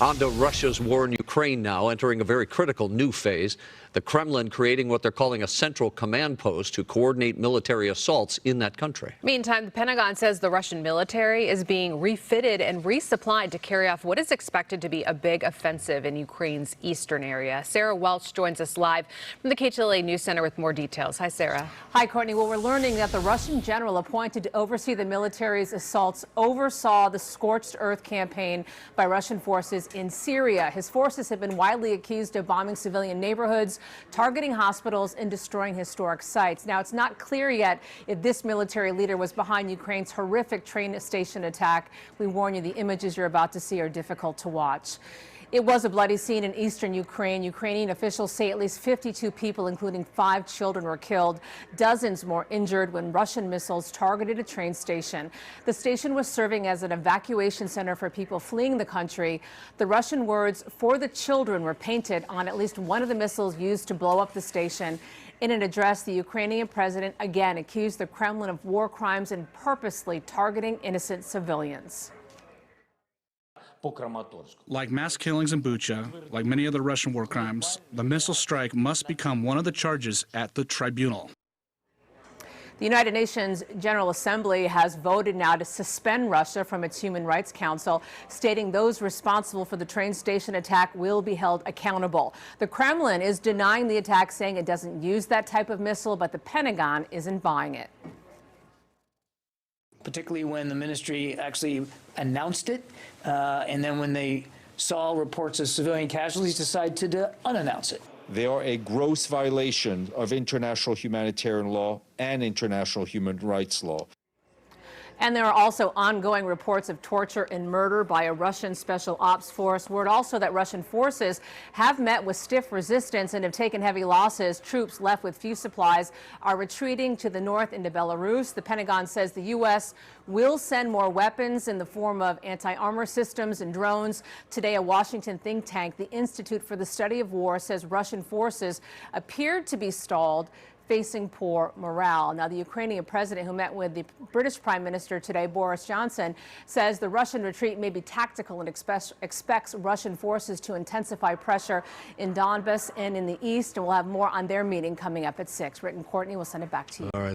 On to Russia's war in Ukraine now, entering a very critical new phase. The Kremlin creating what they're calling a central command post to coordinate military assaults in that country. Meantime, the Pentagon says the Russian military is being refitted and resupplied to carry off what is expected to be a big offensive in Ukraine's eastern area. Sarah Welch joins us live from the KTLA News Center with more details. Hi, Sarah. Hi, Courtney. Well, we're learning that the Russian general appointed to oversee the military's assaults oversaw the scorched earth campaign by Russian forces in Syria. His forces have been widely accused of bombing civilian neighborhoods, targeting hospitals, and destroying historic sites. Now, it's not clear yet if this military leader was behind Ukraine's horrific train station attack. We warn you, the images you're about to see are difficult to watch. It was a bloody scene in eastern Ukraine. Ukrainian officials say at least 52 people, including 5 children, were killed. Dozens more injured when Russian missiles targeted a train station. The station was serving as an evacuation center for people fleeing the country. The Russian words "for the children" were painted on at least one of the missiles used to blow up the station. In an address, the Ukrainian president again accused the Kremlin of war crimes and purposely targeting innocent civilians. Like mass killings in Bucha, like many other Russian war crimes, the missile strike must become one of the charges at the tribunal. The United Nations General Assembly has voted now to suspend Russia from its Human Rights Council, stating those responsible for the train station attack will be held accountable. The Kremlin is denying the attack, saying it doesn't use that type of missile, but the Pentagon isn't buying it. Particularly when the ministry actually announced it, and then when they saw reports of civilian casualties, decided to unannounce it. They are a gross violation of international humanitarian law and international human rights law. And there are also ongoing reports of torture and murder by a Russian special ops force. Word also that Russian forces have met with stiff resistance and have taken heavy losses. Troops left with few supplies are retreating to the north into Belarus. The Pentagon says the U.S. will send more weapons in the form of anti-armor systems and drones. Today, a Washington think tank, the Institute for the Study of War, says Russian forces appeared to be stalled, facing poor morale. Now, the Ukrainian president, who met with the British Prime Minister today, Boris Johnson, says the Russian retreat may be tactical and expects Russian forces to intensify pressure in Donbas and in the east. And we'll have more on their meeting coming up at 6. Rick and Courtney, will send it back to you. All right.